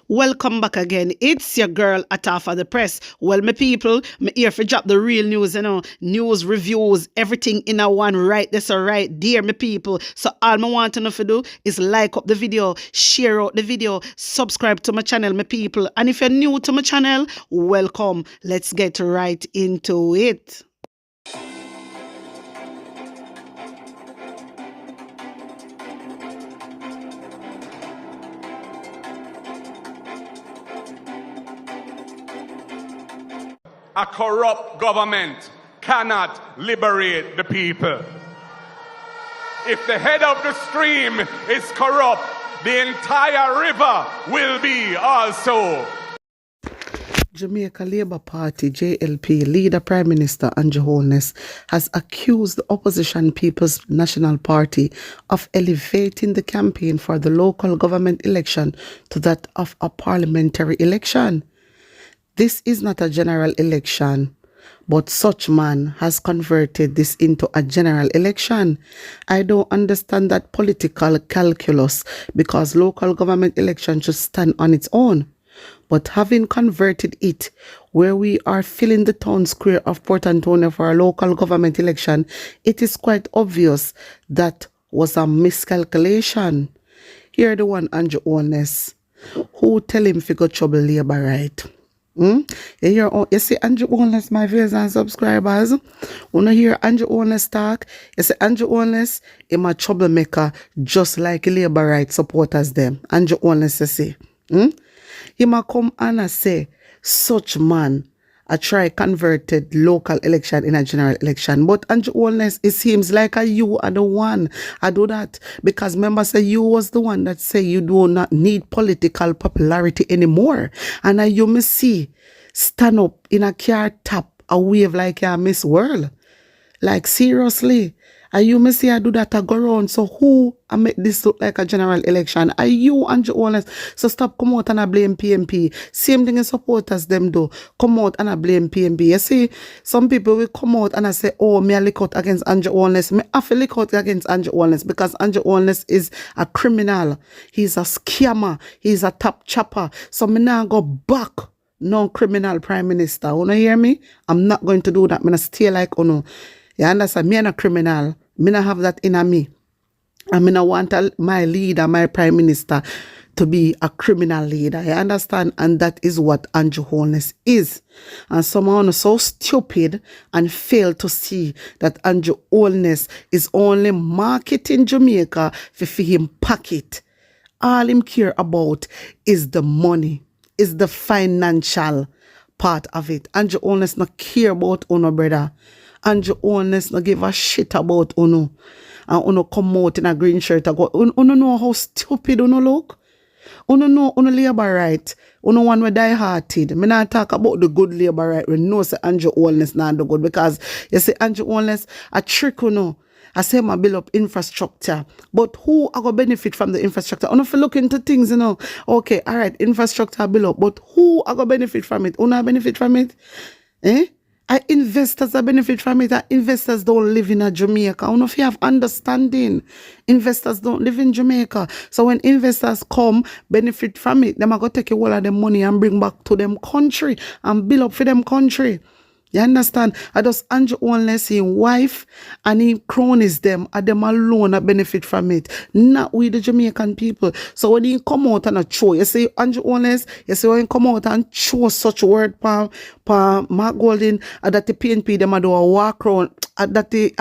Welcome back again. It's your girl Atafa the Press. Well, my people, me here for drop the real news, news, reviews, everything in a one right. That's all right, dear my people. So all I want to know to do is like up the video, share out the video, subscribe to my channel, my people. And if you're new to my channel, welcome. Let's get right into it. A corrupt government cannot liberate the people. If the head of the stream is corrupt, the entire river will be also. Jamaica Labour Party, JLP, leader Prime Minister Andrew Holness has accused the opposition People's National Party of elevating the campaign for the local government election to that of a parliamentary election. This is not a general election, but such man has converted this into a general election. I don't understand that political calculus because local government election should stand on its own. But having converted it where we are filling the town square of Port Antonio for a local government election, it is quite obvious that was a miscalculation. Here the one Andrew Holness, who tell him figure trouble labor right. You see Andrew Holness, my viewers and subscribers. When you hear Andrew Holness talk, you see Andrew Holness is a troublemaker, just like labor rights supporters them. Andrew Holness say, he might come and say, such man a try converted local election in a general election. But Andrew Holness, it seems like you are the one. I do that because members say you was the one that say you do not need political popularity anymore. And you may see stand up in a car tap a wave like a Miss World. Like seriously. And you may see I do that I go around. So who I make this look like a general election? Are you Andrew Holness? So stop come out and I blame PMP. Same thing as supporters them do. Come out and I blame PMP. You see, some people will come out and I say, oh, me I lick out against Andrew Holness. Me I feel lick out against Andrew Holness because Andrew Holness is a criminal. He's a scammer. He's a top chopper. So me now go back. No criminal prime minister. You hear me? I'm not going to do that. I'm going to stay like you understand? Me and a criminal. Me not have that in me. I mean, I want my leader, my prime minister, to be a criminal leader. You understand? And that is what Andrew Holness is. And someone is so stupid and fail to see that Andrew Holness is only marketing Jamaica for him pocket. All him care about is the money, is the financial part of it. Andrew Holness not care about uno brother. Andrew Holness no give a shit about uno. And uno come out in a green shirt and go, uno know how stupid uno look? Uno know uno labor right. Uno one we die hearted. Me not talk about the good labor right. We know say Andrew Holness not the good because you see Andrew Holness a trick uno. I say my build up infrastructure. But who are going to benefit from the infrastructure? If you look into things, okay, all right, infrastructure build up. But who are going to benefit from it? Who not benefit from it? Investors are benefit from it. Investors don't live in Jamaica. I don't know if you have understanding. Investors don't live in Jamaica. So when investors come, benefit from it, they are going to take all of them money and bring back to them country and build up for them country. You understand? I just Andrew Holness, his wife and his cronies them, and them alone a benefit from it. Not we the Jamaican people. So when he come out and a show, you see Andrew Holness, you see when he come out and show such word pa Mark Golding, that the PNP them a do a walk around, that the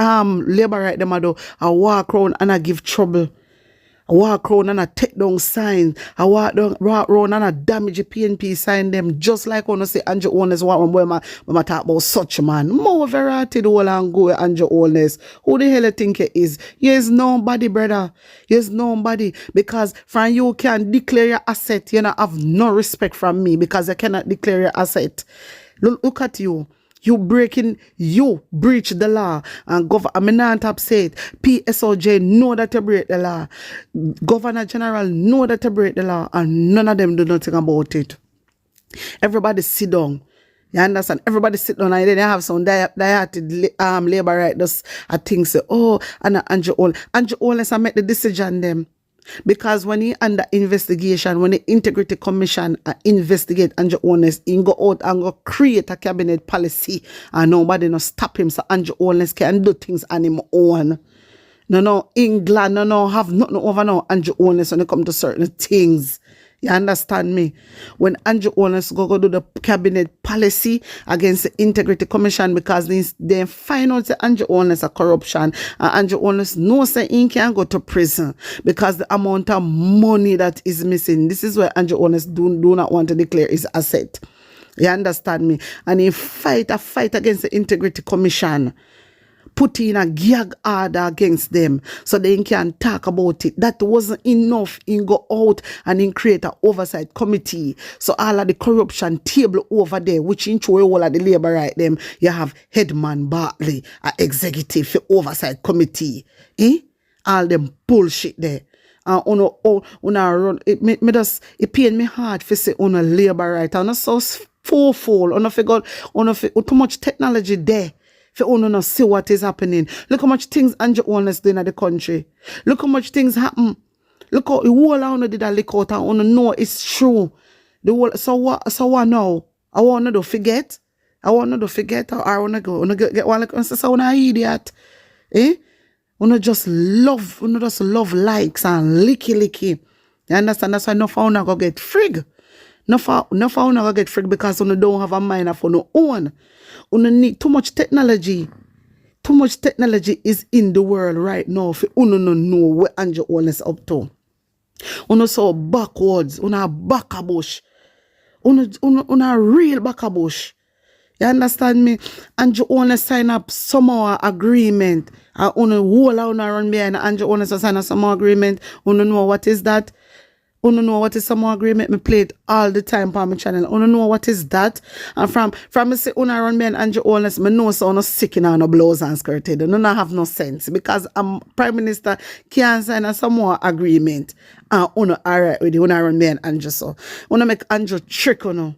labor right them a do a walk around and a give trouble. I walk around and I take down signs. I walk around and I damage the PNP sign them just like when I say Andrew Holness when I talk about such man. More variety the whole and go with Andrew Holness. Who the hell you think it is? You is nobody, brother. You is nobody. Because from you can declare your asset, you not have no respect from me because you cannot declare your asset. Look at you. You breach the law and I'm not upset. PSOJ know that you break the law. Governor General know that you break the law and none of them do nothing about it. Everybody sit down. You understand? Everybody sit down and then they have some labor right. I think so. Oh, and Andrew Holness I make the decision them. Because when he under investigation, when the Integrity Commission investigate Andrew Holness, he go out and go create a cabinet policy and nobody no stop him. So Andrew Holness can do things on him own. No, England, no, have nothing over now Andrew Holness when it come to certain things. You understand me? When Andrew Holness go do the cabinet policy against the Integrity Commission because they find out that Andrew Holness a corruption and Andrew Holness knows that he can go to prison because the amount of money that is missing. This is why Andrew Holness do not want to declare his asset. You understand me? And he fight against the Integrity Commission, put in a gag order against them so they can talk about it. That wasn't enough. He go out and he create an oversight committee. So all of the corruption table over there, which in all of the labor right them, you have Headman Bartley, a executive for oversight committee. All them bullshit there. Run it pain me hard for say on a labor right. And so fourfold. Too much technology there. For you not see what is happening. Look how much things Andrew Holness doing in the country. Look how much things happen. Look how the whole I did a leak out and know it's true. So what now? I want to forget. Or I want to go. Get one like so an idiot. Just love likes and licky. You understand? That's why no found go get frig. No found go get frig because you don't have a mind for no own. You need too much technology. Too much technology is in the world right now. For you no know where Andrew Holness up to. You so backwards. You a backabush. You a real backabush. You understand me? Andrew Holness sign up somehow agreement. And you whole run behind Andrew Holness sign up some agreement. You know what is that? You know what is some agreement? Me play it all the time on my channel. You know what is that? And from me say run me and Andrew Holness, me know so no sick in no blouse and skirted. You don't have no sense because I'm Prime Minister can't sign a some more agreement. And you alright with you run me and Andrew so. You make Andrew trick you.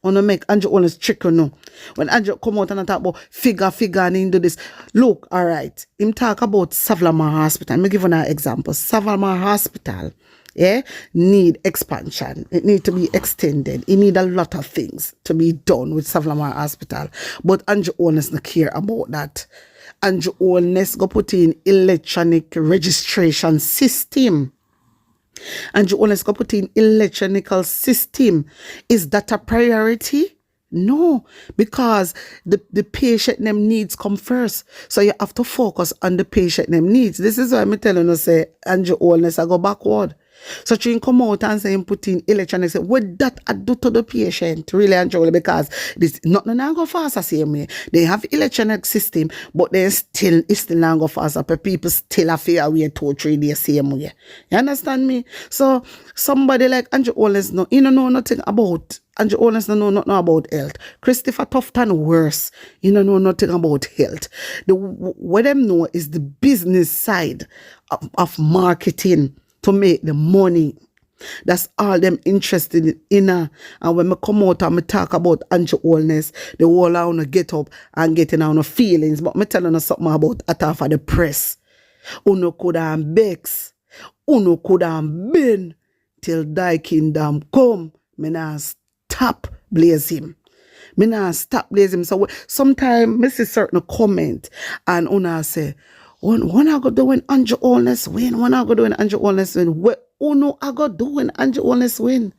You make Andrew Holness trick you. When Andrew come out and talk about figure and into this. Look, alright. Him talk about Savlamar Hospital. Me give you an example. Savlamar Hospital. Need expansion. It need to be extended. It need a lot of things to be done with Savlamar Hospital. But Andrew Holness not care about that. Andrew Holness go put in electronic registration system. Andrew Holness go put in electronic system. Is that a priority? No, because the patient them needs come first. So you have to focus on the patient them needs. This is why I'm telling you say Andrew Holness I go backward. So you come out and say put in electronics. What that I do to the patient really Andrew because this nothing not go fast the same way. They have electronic system, but it's still not go fast. But people still have to wait 2 or 3 days same way. You understand me? So somebody like Andrew Holness know nothing about. Andrew Holness don't know nothing about health. Christopher Tufton worse. You don't know nothing about health. What them know is the business side of marketing to make the money. That's all them interested in. And when I come out and I talk about Andrew Holness, they all want to get up and get in on feelings. But I telling you something about attack for the press. Uno could have bex. Uno could have been till thy kingdom come. Me nah stop blaze him. Me nah stop blaze him. So sometimes I see certain comment and una say, when I go do when Andrew Holness win? When I go do when Andrew Holness win? What uno I go do when Andrew Holness win?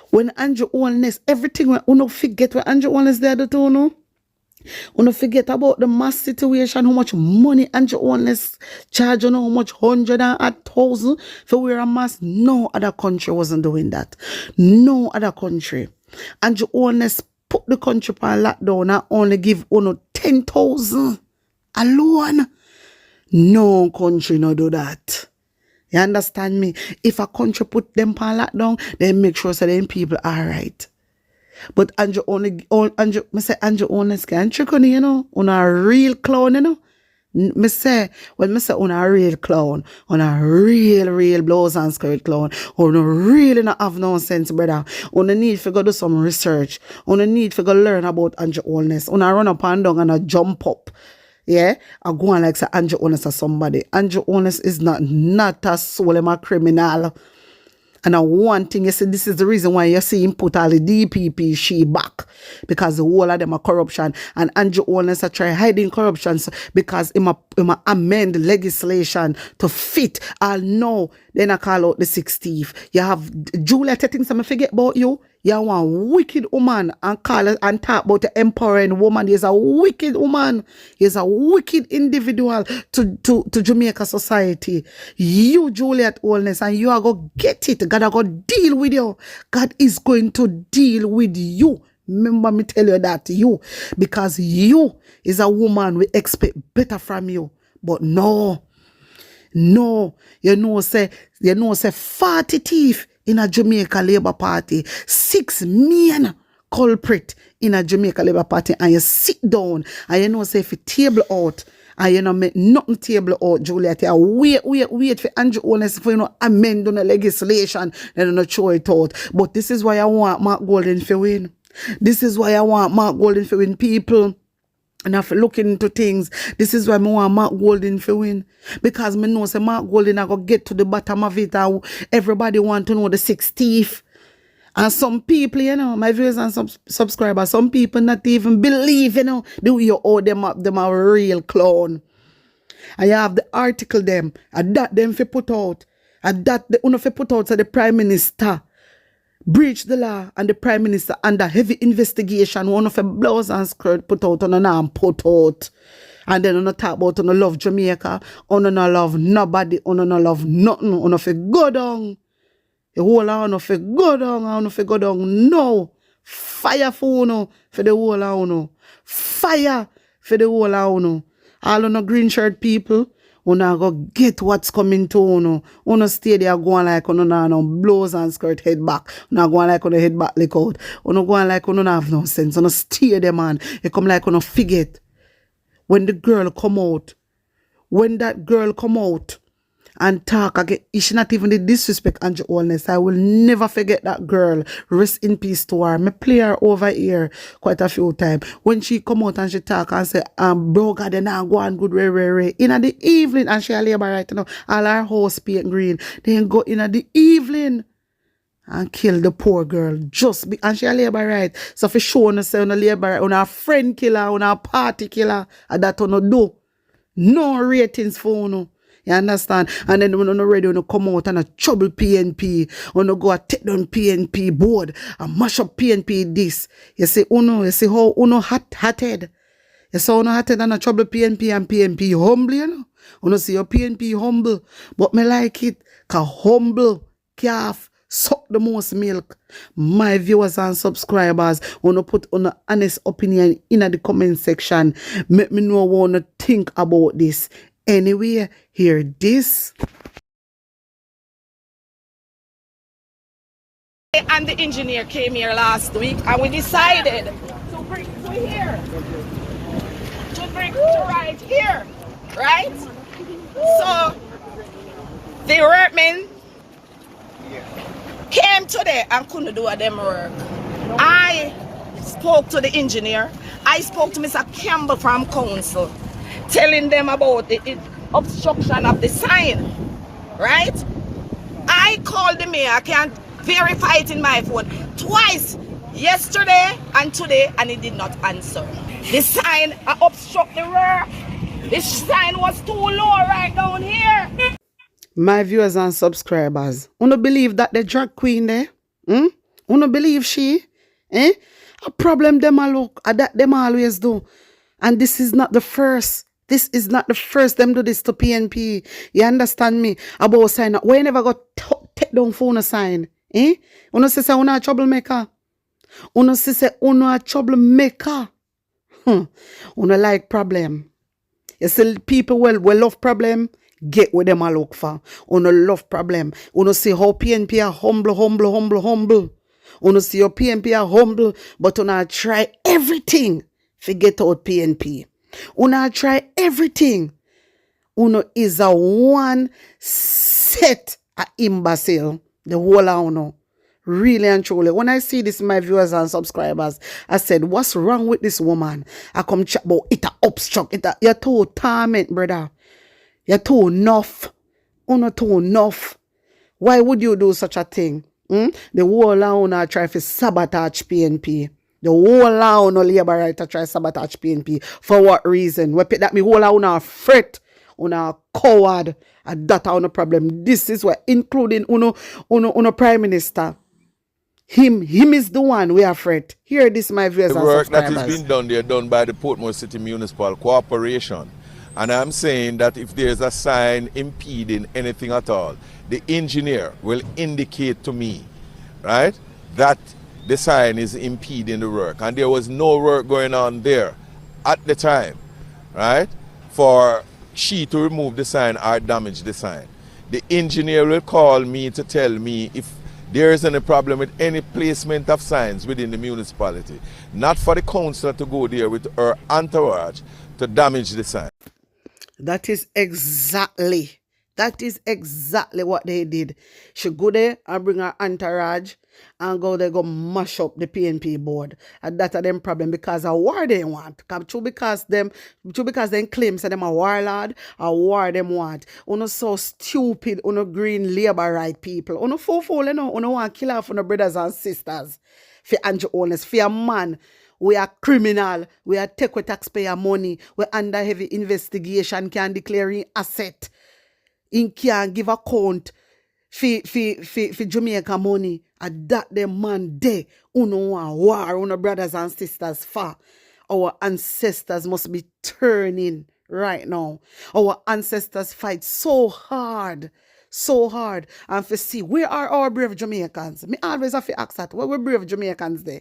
When Andrew Holness, everything when uno forget when Andrew Holness there do to uno. Uno forget about the mass situation, how much money Andrew Holness charge, how much 100,000 for wear a mask. No other country wasn't doing that. No other country. Andrew Holness put the country on lockdown and only give uno 10,000 alone. No country no do that. You understand me? If a country put them on lockdown, they make sure so them people are right. But Andrew Holness can trick on you, on a real clown, you know. Me say on a real clown, on a real blouse and skirt clown, on a really not have no sense, brother. On a need to go do some research, on a need to go learn about Andrew Holness, on a run up and down and a jump up. Yeah, I go on like say Andrew Honest or somebody. Andrew Honest is not a soul, I'm a criminal. And one thing, you see, this is the reason why you see him put all the DPP she back. Because the whole of them are corruption. And Andrew Honest are try hiding corruption because he amend legislation to fit. I'll know. Then I call out the 60th. You have Julia taking something forget about you. You are one wicked woman and call it and talk about the empowering woman. He's a wicked woman. He's a wicked individual to Jamaica society. You, Juliet Holness, and you are going to get it. God are going to deal with you. God is going to deal with you. Remember me tell you that you. Because you is a woman we expect better from you. But no, you know say 40 thief in a Jamaica Labour Party, 6 men culprit in a Jamaica Labour Party, and you sit down and you know say if you table out and you know make nothing table out, Juliet, you wait for Andrew Honest for you know amend on the legislation and you know throw it out. But this is why I want Mark Golden to win. This is why I want Mark Golden to win, people. And if looking into things, this is why I want Mark Golden to win. Because I know say Mark Golden I go get to the bottom of it. And everybody want to know the 60th. And some people, you know, my viewers and subscribers, some people not even believe, you know, the way you owe them up, them a real clown. And you have the article them, and that them fi put out. And that the uno fi put out so the Prime Minister breach the law and the Prime Minister under heavy investigation. One of the blouse and skirt put out on an arm put out. And then on the talk about on the love Jamaica, on no love nobody, on no love nothing, on the go down. The whole on the go down, on the go down. No. Fire for uno for the whole of uno. Fire for the whole of uno. All on the green shirt people. Una go get what's coming to uno. Uno stay there going like uno no blows and skirt head back. Uno going like uno head back lick out. Uno going like uno have no sense. Uno stay there, man. You come like uno forget. When the girl come out. When that girl come out and talk again, she not even the disrespect Andrew Holness. I will never forget that girl. Rest in peace to her. Me play her over here quite a few times. When she come out and she talk and say, bro, God, then I go on good, re. In the evening, and she a labor right now, all her house paint green. Then go in the evening and kill the poor girl. And she a labor right. So for sure, on say on a labor right, on a friend killer, on a party killer, and that on do. No ratings for uno. You understand? And then when you're ready, you come out and a trouble PNP, when you go and take down PNP board and mash up PNP this. You see uno, you see how uno hot-headed. You see uno hot-headed and a trouble PNP and PNP humble, you know? Uno see your PNP humble, but me like it, cause humble calf suck the most milk. My viewers and subscribers, wanna put on an honest opinion in the comment section. Make me know what you think about this. Anyway, hear this. And the engineer came here last week and we decided to bring to here. To bring to right here. Right? So the workmen came today and couldn't do them work. I spoke to the engineer. I spoke to Mr. Campbell from council, telling them about the obstruction of the sign, right? I called the mayor, I can't verify it in my phone, twice, yesterday and today, and he did not answer. The sign obstruct the road. The sign was too low right down here. My viewers and subscribers, you don't believe that the drag queen there? You don't believe she? A problem them a look, that them always do. And this is not the first. This is not the first them do this to PNP. You understand me? About sign. We never got take down phone a sign. Uno say uno a troublemaker. Uno say uno a troublemaker. Uno like problem. You see people well love problem. Get what them a look for. Uno love problem. Uno see how PNP are humble. Uno see your PNP are humble, but uno try everything to get out PNP. Uno try everything. Uno is a one set a imbecile. The whole of uno. Really and truly. When I see this, my viewers and subscribers, I said, what's wrong with this woman? I come chat about it a obstruct. You're too torment, brother. You're too enough. Not too enough. Why would you do such a thing? The whole owner try to sabotage PNP. The whole owner labor right to try to sabotage PNP. For what reason? We pick that me whole owner fret. Una coward. And that are no problem. This is what, including uno prime minister. Him is the one we are afraid. Hear this, my viewers and work that subscribers. is being done there done by the Portmore City Municipal Corporation. And I'm saying that if there's a sign impeding anything at all, the engineer will indicate to me, right, that the sign is impeding the work. And there was no work going on there at the time, right, for she to remove the sign or damage the sign. The engineer will call me to tell me if there is any problem with any placement of signs within the municipality. Not for the councillor to go there with her entourage to damage the sign. That is exactly what they did. She go there and bring her entourage and go there go mash up the PNP board. And that's a them problem because a war they want. Because them claim say them a warlord, a war them want. Uno so stupid, uno green labor right people. Uno fool, uno want kill off uno brothers and sisters. For Andrew Honest, for a man. We are criminal. We are take with taxpayer money. We under heavy investigation. Can declare asset. In can give account for Jamaica money. And that the man there. Uno want war. Uno brothers and sisters far. Our ancestors must be turning right now. Our ancestors fight so hard. So hard. And for see, where are our brave Jamaicans? Me always have to ask that. Where we brave Jamaicans there?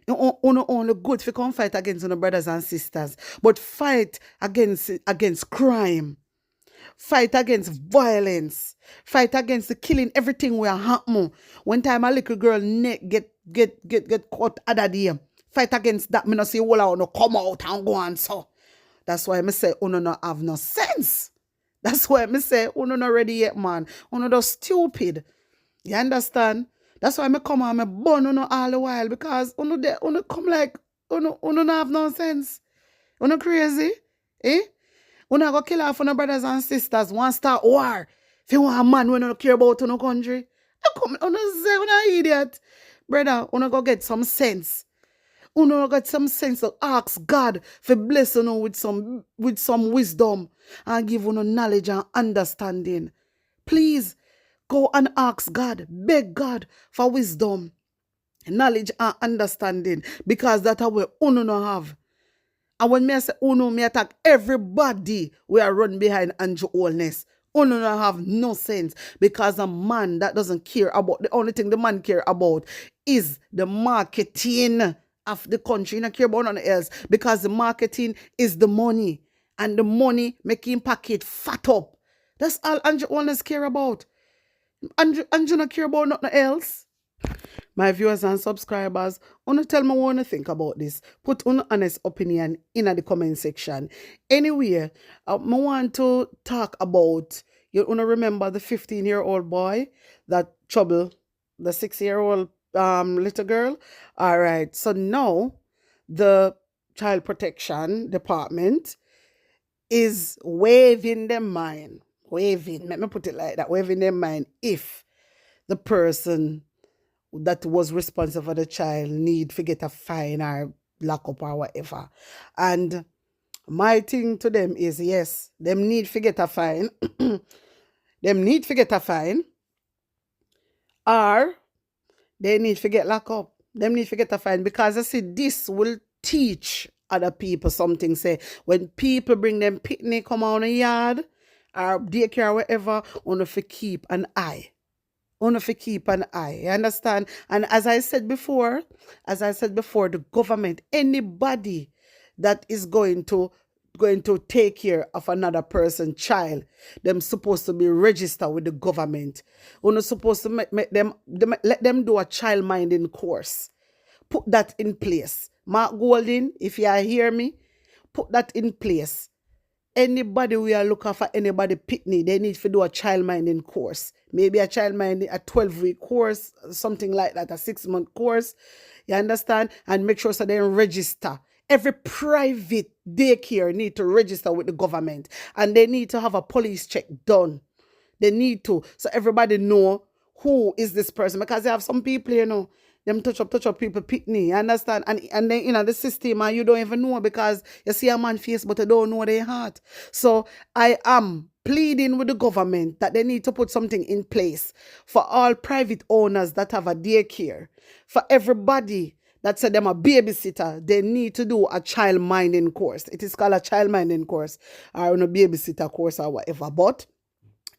Only good for come fight against our brothers and sisters, but fight against crime, fight against violence, fight against the killing everything we are happening. One time a little girl neck get caught other day. Fight against that. Me no see all no come out and go on so. That's why me say uno no have no sense. That's why me say uno no ready yet, man. Uno no stupid. You understand? That's why I come and I burn uno all the while because uno come like uno no have no sense. Uno crazy. Uno go kill off uno brothers and sisters, one start war. If you want a man when you care about uno country, uno say uno idiot. Brother, uno go get some sense. Uno get some sense to ask God for bless uno with some wisdom and give uno knowledge and understanding. Please. Go and ask God, beg God for wisdom, knowledge and understanding because that's what uno no have. And when me say uno, me attack everybody we are run behind Andrew Holness. Uno no have no sense because a man that doesn't care about, the only thing the man care about is the marketing of the country. He don't care about nothing else because the marketing is the money and the money making pocket fat up. That's all Andrew Holness care about. Andrew not care about nothing else. My viewers and subscribers, wanna tell me what you think about this. Put an honest opinion in the comment section. Anyway, I want to talk about, you wanna remember the 15-year-old boy, that Chubble, the 6-year-old little girl? All right, so now the Child Protection Department is waving their mind. Let me put it like that, waving their mind if the person that was responsible for the child need to get a fine or lock up or whatever. And my thing to them is, yes, them need to get a fine. Them need to get a fine. Or they need to get locked up. Them need to get a fine because I see this will teach other people something. Say, when people bring them picnic come on a yard, or daycare or whatever, on to keep an eye. You understand? And as I said before, the government, anybody that is going to take care of another person's child, them supposed to be registered with the government. You're supposed to make them let them do a child minding course. Put that in place. Mark Golding, if you hear me, put that in place. anybody we are looking for anybody pitney, they need to do a child minding course. Maybe a child minding, a 12-week course, something like that, a 6-month course. You understand? And make sure so they register. Every private daycare need to register with the government. And they need to have a police check done. They need to. So everybody know who is this person. Because they have some people, you know, them touch up people pitney, you understand? And then, you know, the system, and you don't even know because you see a man face, but you don't know their heart. So I am pleading with the government that they need to put something in place for all private owners that have a daycare. For everybody that said them a babysitter, they need to do a child minding course. It is called a child minding course or a babysitter course or whatever. But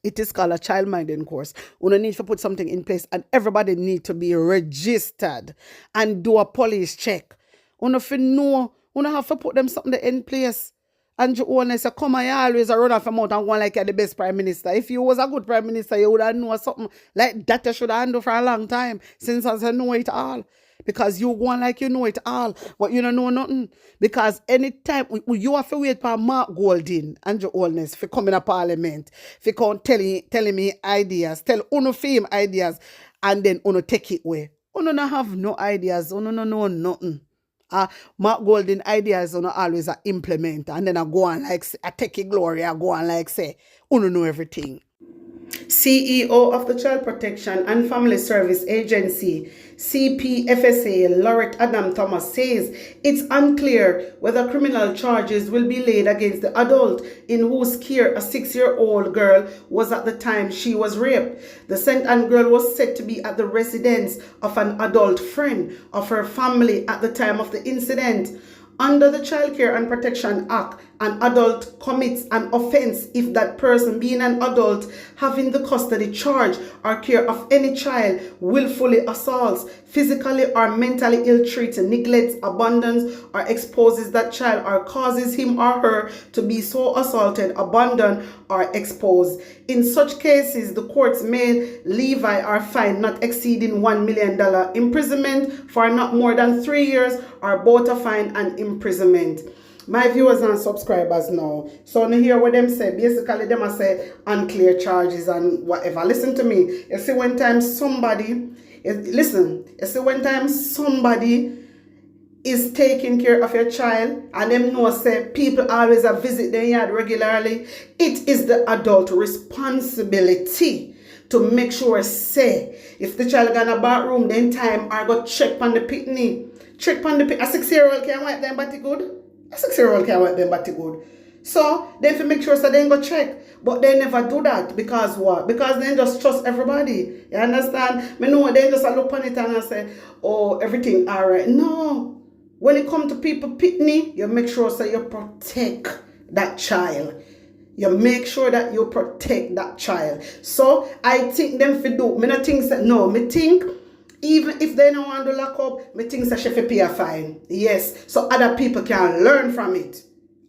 it is called a child minding course. We need to put something in place and everybody need to be registered and do a police check. We have to put them something in place. And you want to say, come on, you always run off your mouth and go like you're the best prime minister. If you was a good prime minister, you would have known something like that you should have handled for a long time. Since I know it all. Because you go on like you know it all, but you don't know nothing. Because anytime you have to wait for Mark Golding and your oldness for coming to parliament, for come telling me ideas, tell uno fame ideas, and then uno take it away. Uno not have no ideas, uno no know nothing. Mark Golding ideas uno always implement, and then I go on like I take it glory, I go on like say, uno know everything. CEO of the Child Protection and Family Service Agency, CPFSA, Laurette Adam Thomas says it's unclear whether criminal charges will be laid against the adult in whose care a 6-year-old girl was at the time she was raped. The sent-and girl was said to be at the residence of an adult friend of her family at the time of the incident. Under the Child Care and Protection Act, an adult commits an offense if that person, being an adult, having the custody, charge, or care of any child, willfully assaults, physically or mentally ill-treats, neglects, abandons, or exposes that child, or causes him or her to be so assaulted, abandoned, or exposed. In such cases, the courts may levy or fine not exceeding $1 million, imprisonment for not more than 3 years, or both a fine and imprisonment. My viewers and subscribers now, so now hear what them say. Basically, them say unclear charges and whatever. Listen to me. You see, when time somebody is taking care of your child, and them know say people always visit their yard regularly, it is the adult responsibility to make sure say if the child got in a bathroom, then time or go check on the pitney. Check on the pitney. A 6-year-old can wipe them body good. A 6-year-old can wipe them body good. So they have to make sure so they go check. But they never do that because what? Because they just trust everybody. You understand? Me know they just look on it and say, oh, everything alright. No. When it comes to people pitney, you make sure so you protect that child. You make sure that you protect that child. So I think them fi do. Me not think that no. Me think even if they don't want to lock up, me think that she fi pay a fine. Yes. So other people can learn from it.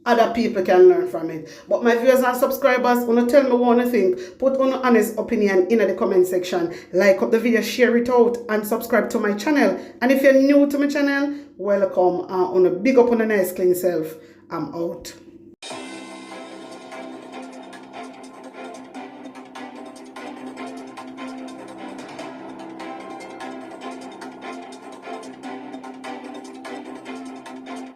Other people can learn from it. But my viewers and subscribers, wanna tell me what you think. Put on honest opinion in the comment section. Like up the video, share it out, and subscribe to my channel. And if you're new to my channel, welcome. On a big up on a nice clean self. I'm out.